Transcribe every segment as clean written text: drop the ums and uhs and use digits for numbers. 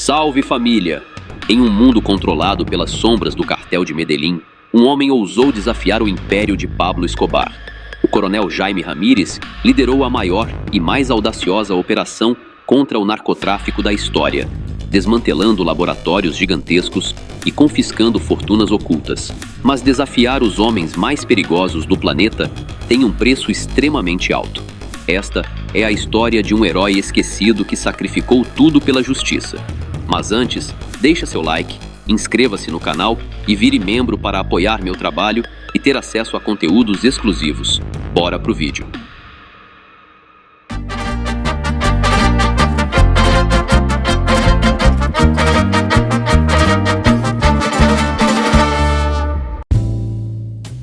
Salve família! Em um mundo controlado pelas sombras do cartel de Medellín, um homem ousou desafiar o império de Pablo Escobar. O coronel Jaime Ramírez liderou a maior e mais audaciosa operação contra o narcotráfico da história, desmantelando laboratórios gigantescos e confiscando fortunas ocultas. Mas desafiar os homens mais perigosos do planeta tem um preço extremamente alto. Esta é a história de um herói esquecido que sacrificou tudo pela justiça. Mas antes, deixa seu like, inscreva-se no canal e vire membro para apoiar meu trabalho e ter acesso a conteúdos exclusivos. Bora pro vídeo.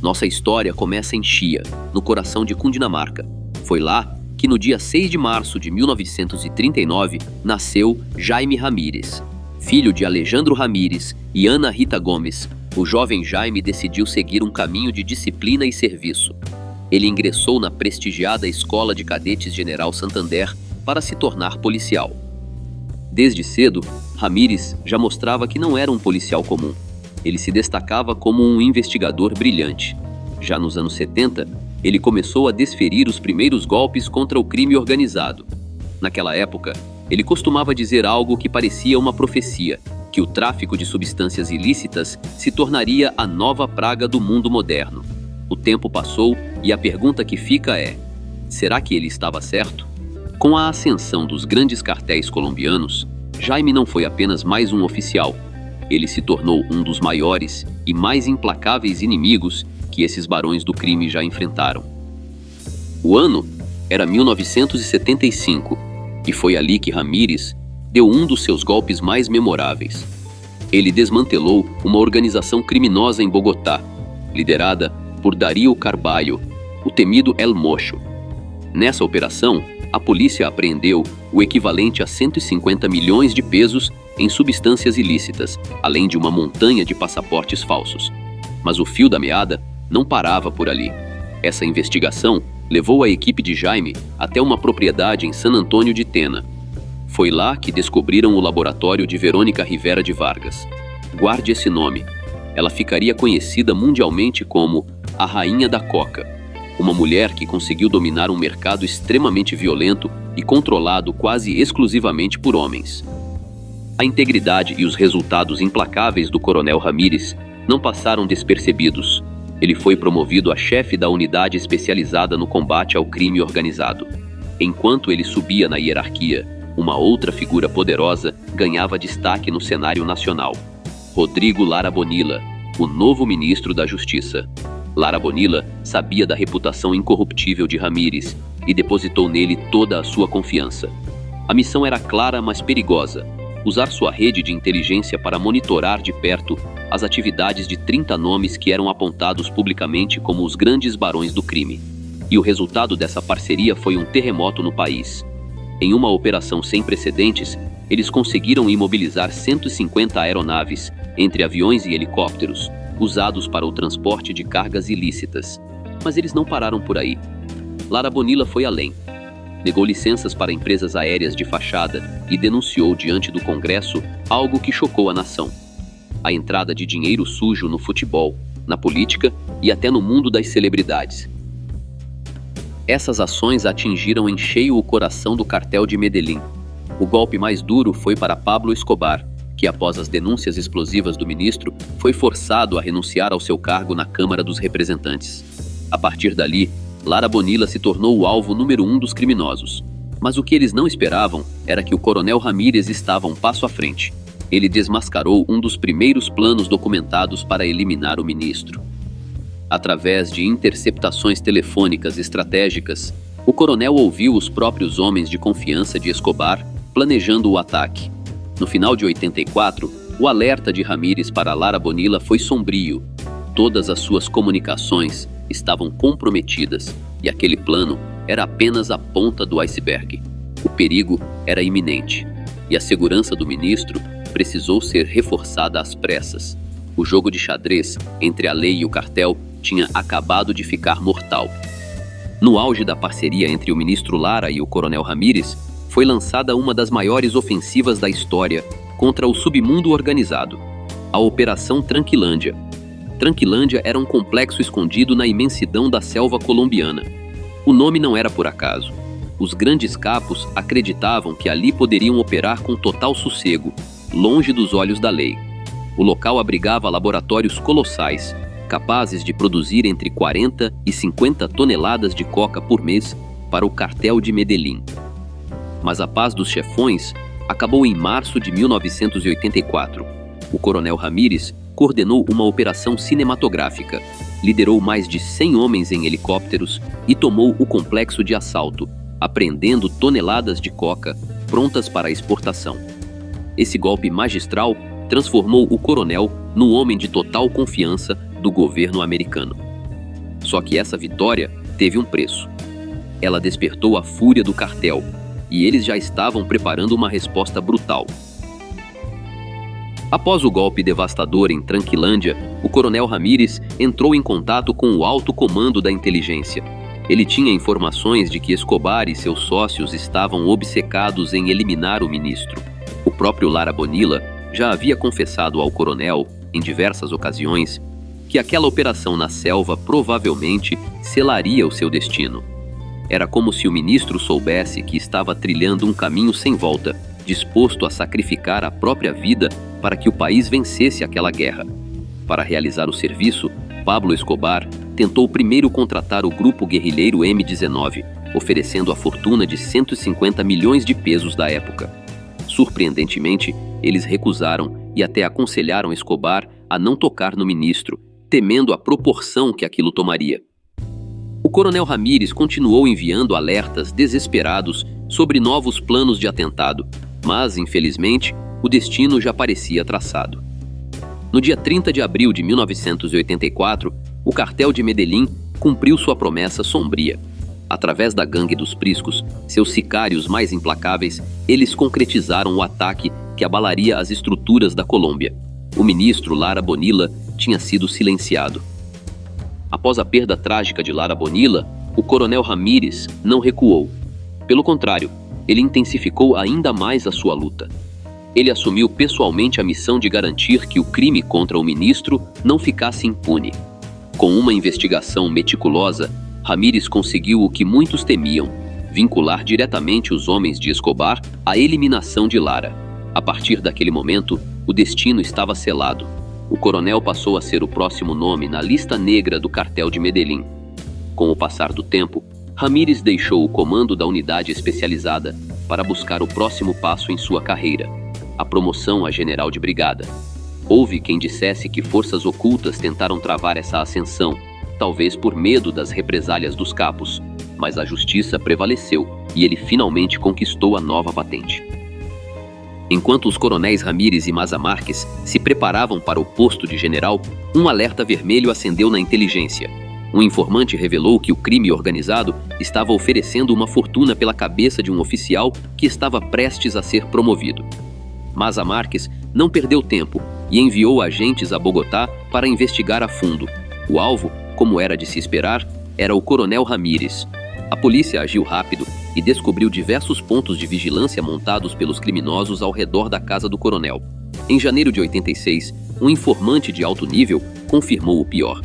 Nossa história começa em Chía, no coração de Cundinamarca. Foi lá que no dia 6 de março de 1939 nasceu Jaime Ramírez. Filho de Alejandro Ramírez e Ana Rita Gomes, o jovem Jaime decidiu seguir um caminho de disciplina e serviço. Ele ingressou na prestigiada Escola de Cadetes General Santander para se tornar policial. Desde cedo, Ramírez já mostrava que não era um policial comum. Ele se destacava como um investigador brilhante. Já nos anos 70, ele começou a desferir os primeiros golpes contra o crime organizado. Naquela época, ele costumava dizer algo que parecia uma profecia, que o tráfico de substâncias ilícitas se tornaria a nova praga do mundo moderno. O tempo passou e a pergunta que fica é: será que ele estava certo? Com a ascensão dos grandes cartéis colombianos, Jaime não foi apenas mais um oficial. Ele se tornou um dos maiores e mais implacáveis inimigos que esses barões do crime já enfrentaram. O ano era 1975 e foi ali que Ramírez deu um dos seus golpes mais memoráveis. Ele desmantelou uma organização criminosa em Bogotá, liderada por Darío Carballo, o temido El Mocho. Nessa operação, a polícia apreendeu o equivalente a 150 milhões de pesos em substâncias ilícitas, além de uma montanha de passaportes falsos. Mas o fio da meada não parava por ali. Essa investigação levou a equipe de Jaime até uma propriedade em San Antônio de Tena. Foi lá que descobriram o laboratório de Verônica Rivera de Vargas. Guarde esse nome. Ela ficaria conhecida mundialmente como a Rainha da Coca, uma mulher que conseguiu dominar um mercado extremamente violento e controlado quase exclusivamente por homens. A integridade e os resultados implacáveis do coronel Ramírez não passaram despercebidos. Ele foi promovido a chefe da unidade especializada no combate ao crime organizado. Enquanto ele subia na hierarquia, uma outra figura poderosa ganhava destaque no cenário nacional: Rodrigo Lara Bonilla, o novo ministro da Justiça. Lara Bonilla sabia da reputação incorruptível de Ramírez e depositou nele toda a sua confiança. A missão era clara, mas perigosa: usar sua rede de inteligência para monitorar de perto as atividades de 30 nomes que eram apontados publicamente como os grandes barões do crime. E o resultado dessa parceria foi um terremoto no país. Em uma operação sem precedentes, eles conseguiram imobilizar 150 aeronaves, entre aviões e helicópteros, usados para o transporte de cargas ilícitas. Mas eles não pararam por aí. Lara Bonilla foi além. Negou licenças para empresas aéreas de fachada e denunciou diante do Congresso algo que chocou a nação: a entrada de dinheiro sujo no futebol, na política e até no mundo das celebridades. Essas ações atingiram em cheio o coração do cartel de Medellín. O golpe mais duro foi para Pablo Escobar, que após as denúncias explosivas do ministro, foi forçado a renunciar ao seu cargo na Câmara dos Representantes. A partir dali, Lara Bonilla se tornou o alvo número 1 dos criminosos. Mas o que eles não esperavam era que o coronel Ramírez estava um passo à frente. Ele desmascarou um dos primeiros planos documentados para eliminar o ministro. Através de interceptações telefônicas estratégicas, o coronel ouviu os próprios homens de confiança de Escobar planejando o ataque. No final de 84, o alerta de Ramírez para Lara Bonilla foi sombrio. Todas as suas comunicações estavam comprometidas e aquele plano era apenas a ponta do iceberg. O perigo era iminente e a segurança do ministro precisou ser reforçada às pressas. O jogo de xadrez entre a lei e o cartel tinha acabado de ficar mortal. No auge da parceria entre o ministro Lara e o coronel Ramírez, foi lançada uma das maiores ofensivas da história contra o submundo organizado. A Operação Tranquilândia. Tranquilândia era um complexo escondido na imensidão da selva colombiana. O nome não era por acaso. Os grandes capos acreditavam que ali poderiam operar com total sossego, longe dos olhos da lei. O local abrigava laboratórios colossais, capazes de produzir entre 40 e 50 toneladas de coca por mês para o cartel de Medellín. Mas a paz dos chefões acabou em março de 1984. O coronel Ramírez coordenou uma operação cinematográfica, liderou mais de 100 homens em helicópteros e tomou o complexo de assalto, apreendendo toneladas de coca prontas para exportação. Esse golpe magistral transformou o coronel num homem de total confiança do governo americano. Só que essa vitória teve um preço. Ela despertou a fúria do cartel, e eles já estavam preparando uma resposta brutal. Após o golpe devastador em Tranquilândia, o coronel Ramírez entrou em contato com o alto comando da inteligência. Ele tinha informações de que Escobar e seus sócios estavam obcecados em eliminar o ministro. O próprio Lara Bonilla já havia confessado ao coronel, em diversas ocasiões, que aquela operação na selva provavelmente selaria o seu destino. Era como se o ministro soubesse que estava trilhando um caminho sem volta, disposto a sacrificar a própria vida para que o país vencesse aquela guerra. Para realizar o serviço, Pablo Escobar tentou primeiro contratar o grupo guerrilheiro M-19, oferecendo a fortuna de 150 milhões de pesos da época. Surpreendentemente, eles recusaram e até aconselharam Escobar a não tocar no ministro, temendo a proporção que aquilo tomaria. O coronel Ramírez continuou enviando alertas desesperados sobre novos planos de atentado, mas, infelizmente, o destino já parecia traçado. No dia 30 de abril de 1984, o cartel de Medellín cumpriu sua promessa sombria. Através da gangue dos Priscos, seus sicários mais implacáveis, eles concretizaram o ataque que abalaria as estruturas da Colômbia. O ministro Lara Bonilla tinha sido silenciado. Após a perda trágica de Lara Bonilla, o coronel Ramírez não recuou. Pelo contrário, ele intensificou ainda mais a sua luta. Ele assumiu pessoalmente a missão de garantir que o crime contra o ministro não ficasse impune. Com uma investigação meticulosa, Ramírez conseguiu o que muitos temiam: vincular diretamente os homens de Escobar à eliminação de Lara. A partir daquele momento, o destino estava selado. O coronel passou a ser o próximo nome na lista negra do cartel de Medellín. Com o passar do tempo, Ramírez deixou o comando da unidade especializada para buscar o próximo passo em sua carreira, a promoção a general de brigada. Houve quem dissesse que forças ocultas tentaram travar essa ascensão, talvez por medo das represálias dos capos, mas a justiça prevaleceu e ele finalmente conquistou a nova patente. Enquanto os coronéis Ramírez e Maza Marques se preparavam para o posto de general, um alerta vermelho acendeu na inteligência. Um informante revelou que o crime organizado estava oferecendo uma fortuna pela cabeça de um oficial que estava prestes a ser promovido. Maza Marques não perdeu tempo e enviou agentes a Bogotá para investigar a fundo. O alvo, como era de se esperar, era o coronel Ramírez. A polícia agiu rápido e descobriu diversos pontos de vigilância montados pelos criminosos ao redor da casa do coronel. Em janeiro de 86, um informante de alto nível confirmou o pior.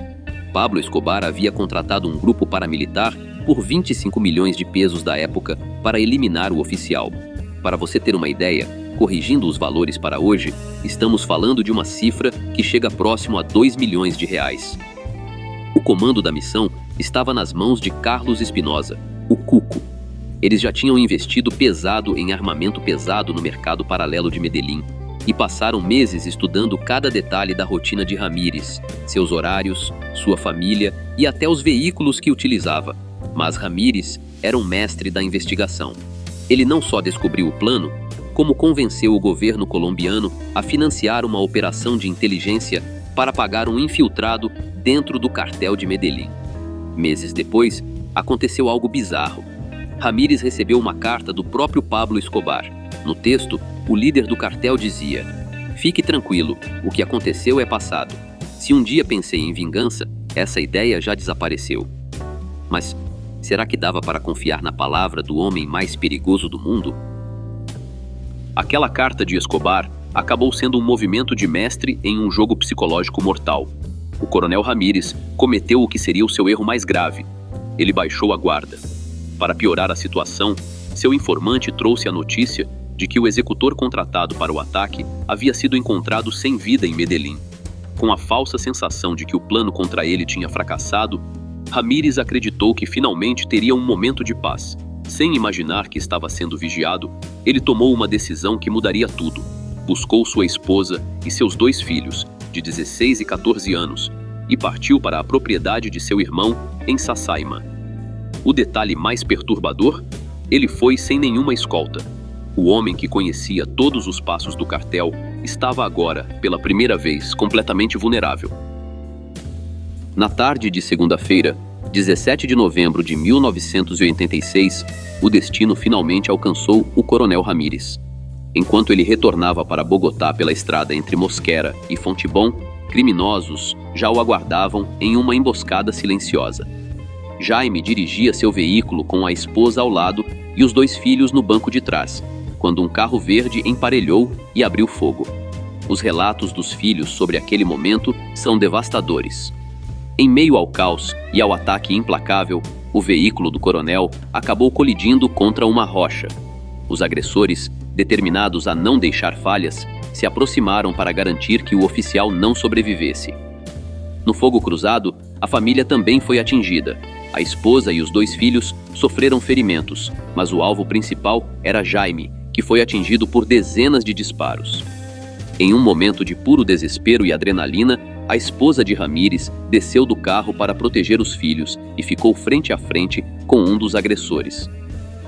Pablo Escobar havia contratado um grupo paramilitar por 25 milhões de pesos da época para eliminar o oficial. Para você ter uma ideia, corrigindo os valores para hoje, estamos falando de uma cifra que chega próximo a 2 milhões de reais. O comando da missão estava nas mãos de Carlos Espinosa, o Cuco. Eles já tinham investido pesado em armamento pesado no mercado paralelo de Medellín e passaram meses estudando cada detalhe da rotina de Ramírez, seus horários, sua família e até os veículos que utilizava. Mas Ramírez era um mestre da investigação. Ele não só descobriu o plano, como convenceu o governo colombiano a financiar uma operação de inteligência para pagar um infiltrado dentro do cartel de Medellín. Meses depois, aconteceu algo bizarro. Ramírez recebeu uma carta do próprio Pablo Escobar. No texto, o líder do cartel dizia: "Fique tranquilo, o que aconteceu é passado. Se um dia pensei em vingança, essa ideia já desapareceu." Mas será que dava para confiar na palavra do homem mais perigoso do mundo? Aquela carta de Escobar acabou sendo um movimento de mestre em um jogo psicológico mortal. O coronel Ramírez cometeu o que seria o seu erro mais grave. Ele baixou a guarda. Para piorar a situação, seu informante trouxe a notícia de que o executor contratado para o ataque havia sido encontrado sem vida em Medellín. Com a falsa sensação de que o plano contra ele tinha fracassado, Ramírez acreditou que finalmente teria um momento de paz. Sem imaginar que estava sendo vigiado, ele tomou uma decisão que mudaria tudo. Buscou sua esposa e seus 2 filhos, de 16 e 14 anos, e partiu para a propriedade de seu irmão em Sasaima. O detalhe mais perturbador? Ele foi sem nenhuma escolta. O homem que conhecia todos os passos do cartel estava agora, pela primeira vez, completamente vulnerável. Na tarde de segunda-feira, 17 de novembro de 1986, o destino finalmente alcançou o coronel Ramírez. Enquanto ele retornava para Bogotá pela estrada entre Mosquera e Fontibón, criminosos já o aguardavam em uma emboscada silenciosa. Jaime dirigia seu veículo com a esposa ao lado e os 2 filhos no banco de trás, quando um carro verde emparelhou e abriu fogo. Os relatos dos filhos sobre aquele momento são devastadores. Em meio ao caos e ao ataque implacável, o veículo do coronel acabou colidindo contra uma rocha. Os agressores, determinados a não deixar falhas, se aproximaram para garantir que o oficial não sobrevivesse. No fogo cruzado, a família também foi atingida. A esposa e os 2 filhos sofreram ferimentos, mas o alvo principal era Jaime, que foi atingido por dezenas de disparos. Em um momento de puro desespero e adrenalina, a esposa de Ramírez desceu do carro para proteger os filhos e ficou frente a frente com um dos agressores.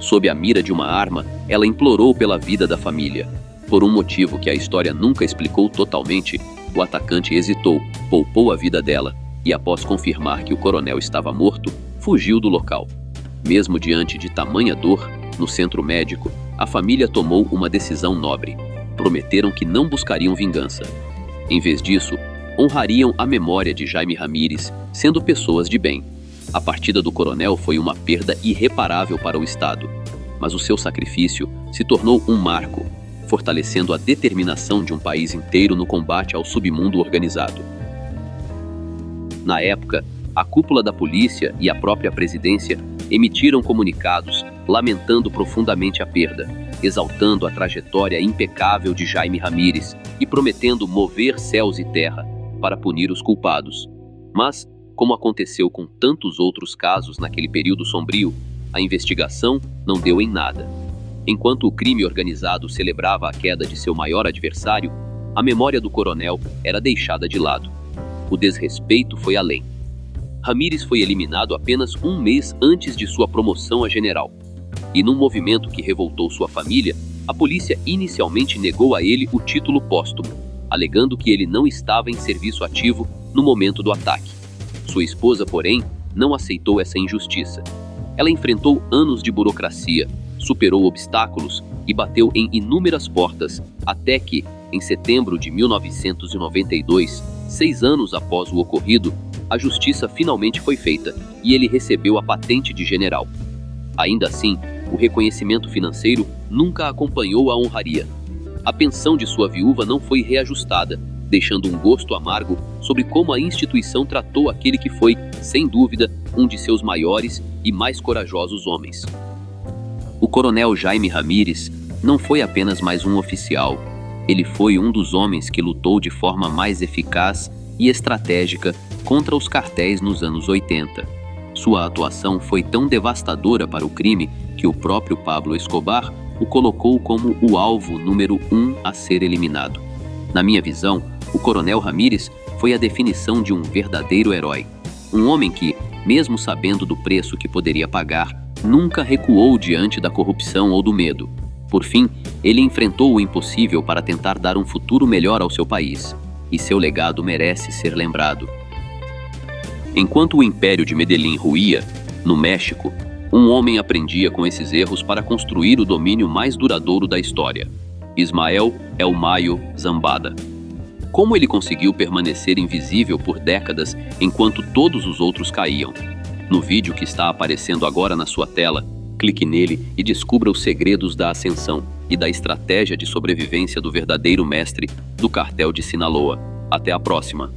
Sob a mira de uma arma, ela implorou pela vida da família. Por um motivo que a história nunca explicou totalmente, o atacante hesitou, poupou a vida dela e, após confirmar que o coronel estava morto, fugiu do local. Mesmo diante de tamanha dor, no centro médico, a família tomou uma decisão nobre. Prometeram que não buscariam vingança. Em vez disso, honrariam a memória de Jaime Ramírez, sendo pessoas de bem. A partida do coronel foi uma perda irreparável para o Estado, mas o seu sacrifício se tornou um marco, fortalecendo a determinação de um país inteiro no combate ao submundo organizado. Na época, a cúpula da polícia e a própria presidência emitiram comunicados lamentando profundamente a perda, exaltando a trajetória impecável de Jaime Ramírez e prometendo mover céus e terra para punir os culpados. Mas, como aconteceu com tantos outros casos naquele período sombrio, a investigação não deu em nada. Enquanto o crime organizado celebrava a queda de seu maior adversário, a memória do coronel era deixada de lado. O desrespeito foi além. Ramírez foi eliminado apenas um mês antes de sua promoção a general. E num movimento que revoltou sua família, a polícia inicialmente negou a ele o título póstumo, alegando que ele não estava em serviço ativo no momento do ataque. Sua esposa, porém, não aceitou essa injustiça. Ela enfrentou anos de burocracia, superou obstáculos e bateu em inúmeras portas, até que, em setembro de 1992, 6 anos após o ocorrido, a justiça finalmente foi feita e ele recebeu a patente de general. Ainda assim, o reconhecimento financeiro nunca acompanhou a honraria. A pensão de sua viúva não foi reajustada, deixando um gosto amargo sobre como a instituição tratou aquele que foi, sem dúvida, um de seus maiores e mais corajosos homens. O coronel Jaime Ramírez não foi apenas mais um oficial. Ele foi um dos homens que lutou de forma mais eficaz e estratégica contra os cartéis nos anos 80. Sua atuação foi tão devastadora para o crime que o próprio Pablo Escobar o colocou como o alvo número 1 a ser eliminado. Na minha visão, o coronel Ramírez foi a definição de um verdadeiro herói. Um homem que, mesmo sabendo do preço que poderia pagar, nunca recuou diante da corrupção ou do medo. Por fim, ele enfrentou o impossível para tentar dar um futuro melhor ao seu país. E seu legado merece ser lembrado. Enquanto o Império de Medellín ruía, no México, um homem aprendia com esses erros para construir o domínio mais duradouro da história: Ismael El Mayo Zambada. Como ele conseguiu permanecer invisível por décadas enquanto todos os outros caíam? No vídeo que está aparecendo agora na sua tela, Clique nele e descubra os segredos da ascensão e da estratégia de sobrevivência do verdadeiro mestre do cartel de Sinaloa. Até a próxima!